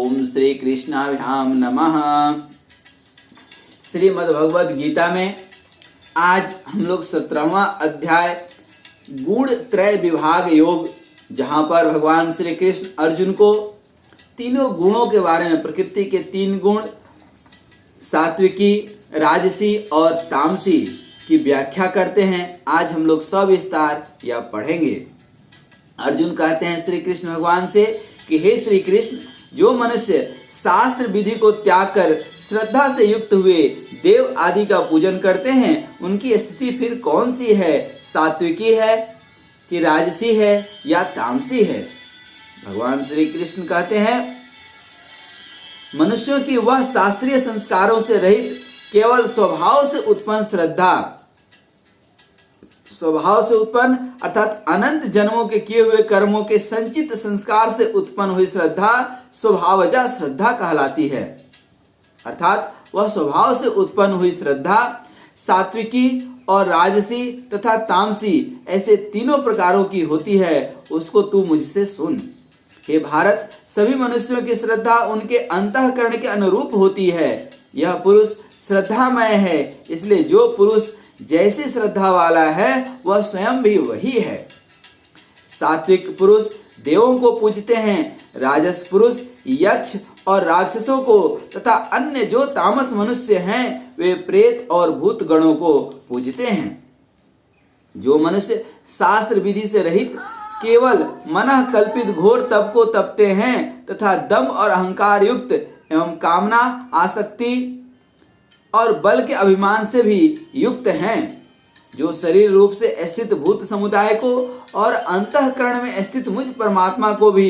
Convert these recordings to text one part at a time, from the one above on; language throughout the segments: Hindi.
ओम श्री कृष्णाभ्याम नमः। श्रीमद् भगवद गीता में आज हम लोग 17वां अध्याय गुण त्रय विभाग योग, जहां पर भगवान श्री कृष्ण अर्जुन को तीनों गुणों के बारे में, प्रकृति के 3 गुण सात्विकी, राजसी और तामसी की व्याख्या करते हैं। आज हम लोग सविस्तार यह पढ़ेंगे। अर्जुन कहते हैं श्री कृष्ण भगवान से कि हे श्री कृष्ण, जो मनुष्य शास्त्र विधि को त्याग कर श्रद्धा से युक्त हुए देव आदि का पूजन करते हैं, उनकी स्थिति फिर कौन सी है? सात्विकी है कि राजसी है या तामसी है? भगवान श्री कृष्ण कहते हैं मनुष्यों की वह शास्त्रीय संस्कारों से रहित केवल स्वभाव से उत्पन्न श्रद्धा, स्वभाव से उत्पन्न अर्थात अनंत जन्मों के किए हुए कर्मों के संचित संस्कार से उत्पन्न हुई श्रद्धा स्वभावजा श्रद्धा कहलाती है। अर्थात वह स्वभाव से उत्पन्न हुई श्रद्धा सात्विकी और राजसी तथा तामसी ऐसे तीनों प्रकारों की होती है। उसको तू मुझसे सुन। हे भारत, सभी मनुष्यों की श्रद्धा उनके अंतःकरण के अनुरूप होती है। यह पुरुष श्रद्धामय है, इसलिए जो पुरुष जैसी श्रद्धा वाला है वह स्वयं भी वही है। सात्विक पुरुष देवों को पूजते हैं, राजस पुरुष यक्ष और राक्षसों को तथा अन्य जो तामस मनुष्य हैं वे प्रेत और भूत गणों को पूजते हैं। जो मनुष्य शास्त्र विधि से रहित केवल मनः कल्पित घोर तप को तपते हैं तथा दम और अहंकार युक्त एवं कामना, आसक्ति और बल के अभिमान से भी युक्त हैं, जो शरीर रूप से स्थित भूत समुदाय को और अंतःकरण में स्थित मुझ परमात्मा को भी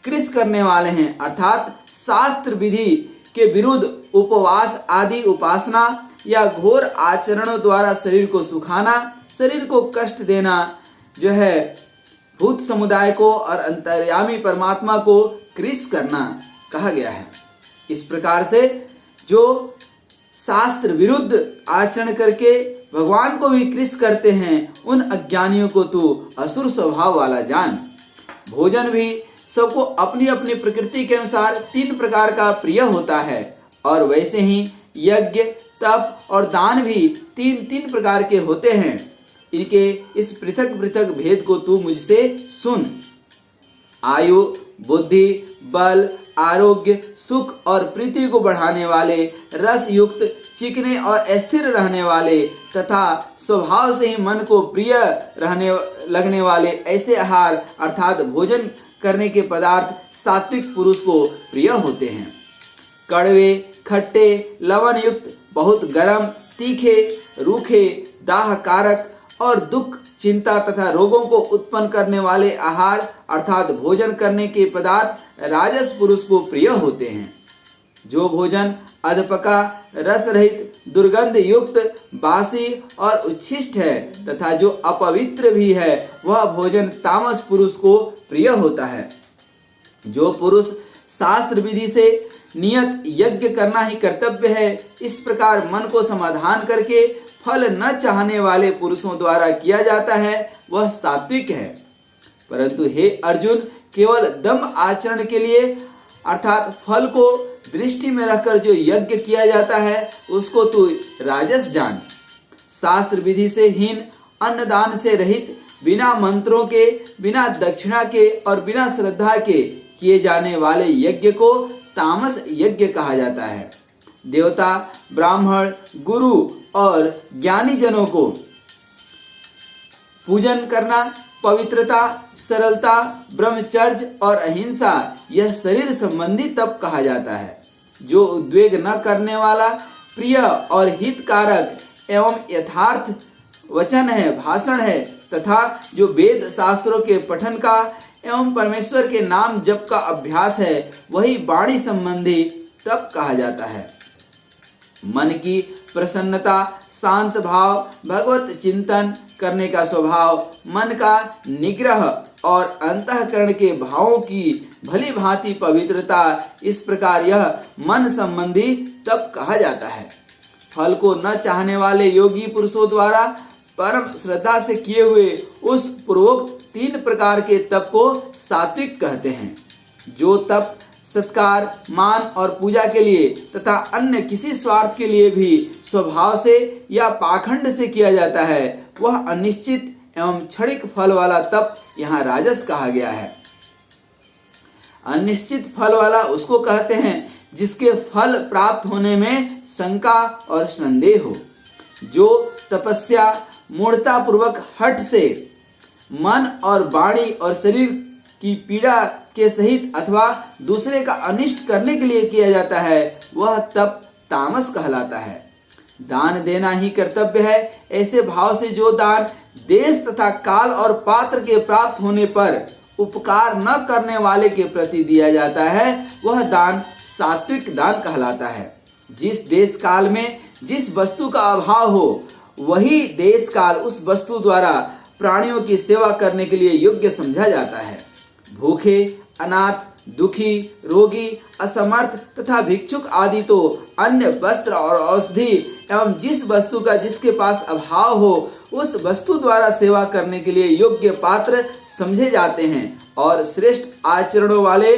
कृश करने वाले हैं, अर्थात शास्त्र विधि के विरुद्ध उपवास आदि उपासना या घोर आचरणों द्वारा शरीर को सुखाना, शरीर को कष्ट देना, जो है भूत समुदाय को और अंतर्यामी परमात्मा को कृश करना कहा गया है। इस प्रकार से जो शास्त्र विरुद्ध आचरण करके भगवान को भी कृश करते हैं, उन अज्ञानियों को तू असुर स्वभाव वाला जान। भोजन भी सबको अपनी अपनी प्रकृति के अनुसार 3 प्रकार का प्रिय होता है, और वैसे ही यज्ञ, तप और दान भी 3 प्रकार के होते हैं। इनके इस पृथक पृथक भेद को तू मुझसे सुन। आयु, बुद्धि, बल, आरोग्य, सुख और प्रीति को बढ़ाने वाले, रस युक्त, चिकने और स्थिर रहने वाले तथा स्वभाव से ही मन को प्रिय लगने वाले ऐसे आहार अर्थात भोजन करने के पदार्थ सात्विक पुरुष को प्रिय होते हैं। कड़वे, खट्टे, लवण युक्त, बहुत गर्म, तीखे, रूखे, दाह कारक और दुख, चिंता तथा रोगों को उत्पन्न करने वाले आहार अर्थात भोजन करने के पदार्थ राजस पुरुष को प्रिय होते हैं। जो भोजन अधपका, रस रहित, दुर्गंध युक्त, बासी और उच्छिष्ट है तथा जो अपवित्र भी है, वह भोजन तामस पुरुष को प्रिय होता है। जो पुरुष शास्त्र विधि से नियत यज्ञ करना ही कर्तव्य है, इस प्रकार मन को समाधान करके फल न चाहने वाले पुरुषों द्वारा किया जाता है, वह सात्विक है। परंतु हे अर्जुन, केवल दम आचरण के लिए अर्थात फल को दृष्टि में रखकर जो यज्ञ किया जाता है, उसको तू राजस जान। शास्त्र विधि से हीन, अन्नदान से रहित, बिना मंत्रों के, बिना दक्षिणा के और बिना श्रद्धा के किए जाने वाले यज्ञ को तामस यज्ञ कहा जाता है। देवता, ब्राह्मण, गुरु और ज्ञानी जनों को पूजन करना, पवित्रता, सरलता, ब्रह्मचर्य और अहिंसा, यह शरीर संबंधी तप कहा जाता है। जो उद्वेग न करने वाला, प्रिय और हितकारक एवं यथार्थ वचन है, भाषण है तथा जो वेद शास्त्रों के पठन का एवं परमेश्वर के नाम जप का अभ्यास है, वही वाणी संबंधी तप कहा जाता है। मन की प्रसन्नता, शांत भाव, भगवत चिंतन करने का स्वभाव, मन का निग्रह और अंतःकरण के भावों की भली भांति पवित्रता, इस प्रकार यह मन संबंधी तप कहा जाता है। फल को न चाहने वाले योगी पुरुषों द्वारा परम श्रद्धा से किए हुए उस पूर्वोक्त 3 प्रकार के तप को सात्विक कहते हैं। जो तप सत्कार, मान और पूजा के लिए तथा अन्य किसी स्वार्थ के लिए भी स्वभाव से या पाखंड से किया जाता है, वह अनिश्चित एवं क्षणिक फल वाला तप यहाँ राजस कहा गया है। अनिश्चित फल वाला उसको कहते हैं जिसके फल प्राप्त होने में शंका और संदेह हो। जो तपस्या मूढ़ता पूर्वक हठ से मन और वाणी और शरीर की पीड़ा के सहित अथवा दूसरे का अनिष्ट करने के लिए किया जाता है, वह तप तामस कहलाता है। दान देना ही कर्तव्य है, ऐसे भाव से जो दान देश तथा काल और पात्र के प्राप्त होने पर उपकार न करने वाले के प्रति दिया जाता है, वह दान सात्विक दान कहलाता है। जिस देश काल में जिस वस्तु का अभाव हो, वही देश काल उस वस्तु द्वारा प्राणियों की सेवा करने के लिए योग्य समझा जाता है। भूखे, अनाथ, दुखी, रोगी, असमर्थ तथा भिक्षुक आदि तो अन्य वस्त्र और औषधि एवं जिस वस्तु का जिसके पास अभाव हो, उस वस्तु द्वारा सेवा करने के लिए योग्य पात्र समझे जाते हैं और श्रेष्ठ आचरणों वाले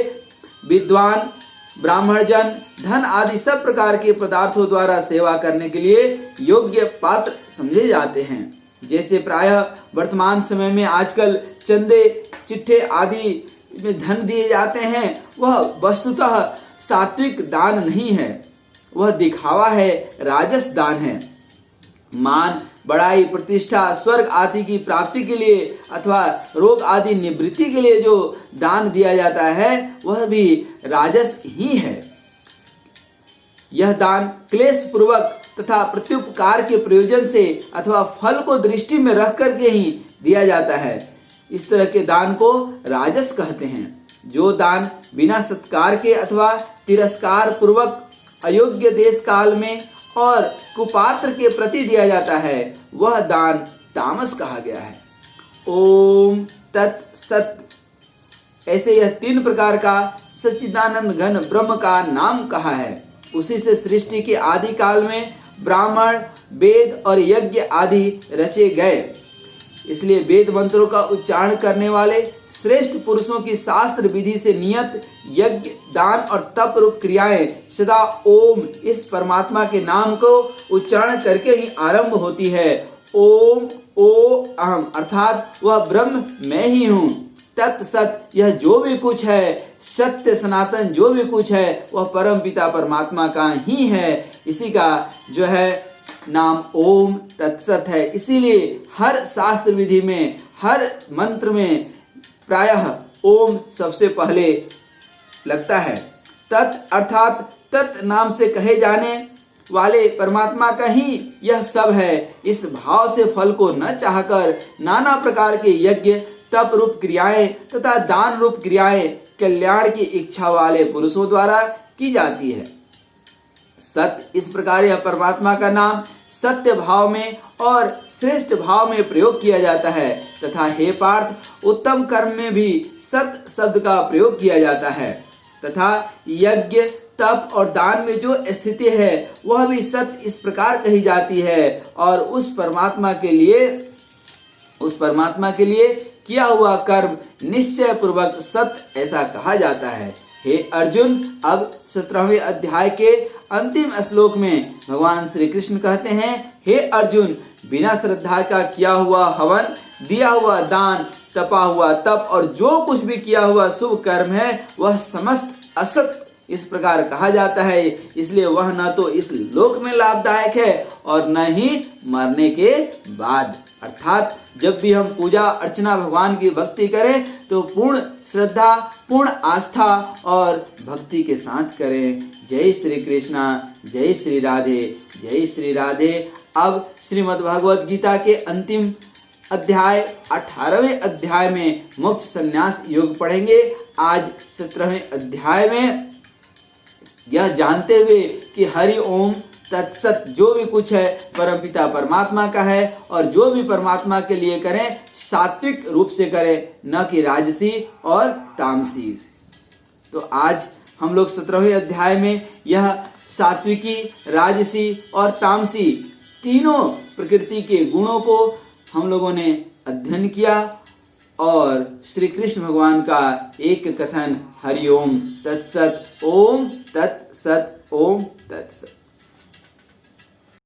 विद्वान, ब्राह्मण जन धन आदि सब प्रकार के पदार्थों द्वारा सेवा करने के लिए योग्य पात्र समझे जाते हैं। जैसे प्रायः वर्तमान समय में आजकल चंदे, चिट्ठे आदि में धन दिए जाते हैं, वह वस्तुतः सात्विक दान नहीं है, वह दिखावा है, राजस दान है। मान, बड़ाई, प्रतिष्ठा, स्वर्ग आदि की प्राप्ति के लिए अथवा रोग आदि निवृत्ति के लिए जो दान दिया जाता है, वह भी राजस ही है। यह दान क्लेश पूर्वक तथा प्रत्युपकार के प्रयोजन से अथवा फल को दृष्टि में रख करके ही दिया जाता है। इस तरह के दान को राजस कहते हैं। जो दान बिना सत्कार के अथवा तिरस्कार पूर्वक अयोग्य देश काल में और कुपात्र के प्रति दिया जाता है, वह दान तामस कहा गया है। ओम तत्सत। ऐसे यह 3 प्रकार का सच्चिदानंद घन ब्रह्म का नाम कहा है। उसी से सृष्टि के आदि काल में ब्राह्मण, वेद और यज्ञ आदि रचे गए। इसलिए वेद मंत्रों का उच्चारण करने वाले श्रेष्ठ पुरुषों की शास्त्र विधि से नियत यज्ञ, दान और तप रूप क्रियाएं सदा ओम इस परमात्मा के नाम को उच्चारण करके ही आरंभ होती है। ओम ओ अहम अर्थात वह ब्रह्म मैं ही हूँ। तत्सत यह जो भी कुछ है, सत्य सनातन जो भी कुछ है, वह परम पिता परमात्मा का ही है। इसी का जो है नाम ओम तत्सत है। इसीलिए हर शास्त्र विधि में, हर मंत्र में प्रायः ओम सबसे पहले लगता है। तत् अर्थात तत् नाम से कहे जाने वाले परमात्मा का ही यह सब है। इस भाव से फल को न चाहकर नाना प्रकार के यज्ञ, तप रूप क्रियाएं तथा दान रूप क्रियाएं कल्याण की इच्छा वाले पुरुषों द्वारा की जाती है। सत्य इस प्रकार यह परमात्मा का नाम सत्य भाव में और श्रेष्ठ भाव में प्रयोग किया जाता है तथा हे पार्थ उत्तम कर्म में भी सत्य शब्द का प्रयोग किया जाता है तथा यज्ञ, तप और दान में जो स्थिति है वह भी सत्य इस प्रकार कही जाती है और उस परमात्मा के लिए किया हुआ कर्म निश्चय पूर्वक सत्य ऐसा कहा जाता है। हे अर्जुन, अब 17वें अध्याय के अंतिम श्लोक में भगवान श्री कृष्ण कहते हैं, हे अर्जुन, बिना श्रद्धा का किया हुआ हवन, दिया हुआ दान, तपा हुआ तप और जो कुछ भी किया हुआ शुभ कर्म है वह समस्त असत इस प्रकार कहा जाता है। इसलिए वह न तो इस लोक में लाभदायक है और न ही मरने के बाद। अर्थात जब भी हम पूजा अर्चना भगवान की भक्ति करें तो पूर्ण श्रद्धा, पूर्ण आस्था और भक्ति के साथ करें। जय श्री कृष्णा, जय श्री राधे, जय श्री राधे। अब श्रीमद् भगवद गीता के अंतिम अध्याय 18वें अध्याय में मोक्ष संन्यास योग पढ़ेंगे। आज 17वें अध्याय में यह जानते हुए कि हरि ओम तत्सत जो भी कुछ है परमपिता परमात्मा का है और जो भी परमात्मा के लिए करें सात्विक रूप से करें, न कि राजसी और तामसी। तो आज हम लोग 17वें अध्याय में यह सात्विकी, राजसी और तामसी तीनों प्रकृति के गुणों को हम लोगों ने अध्ययन किया और श्री कृष्ण भगवान का एक कथन हरिओम तत्सत ओम तत्सत ओम तत्सत।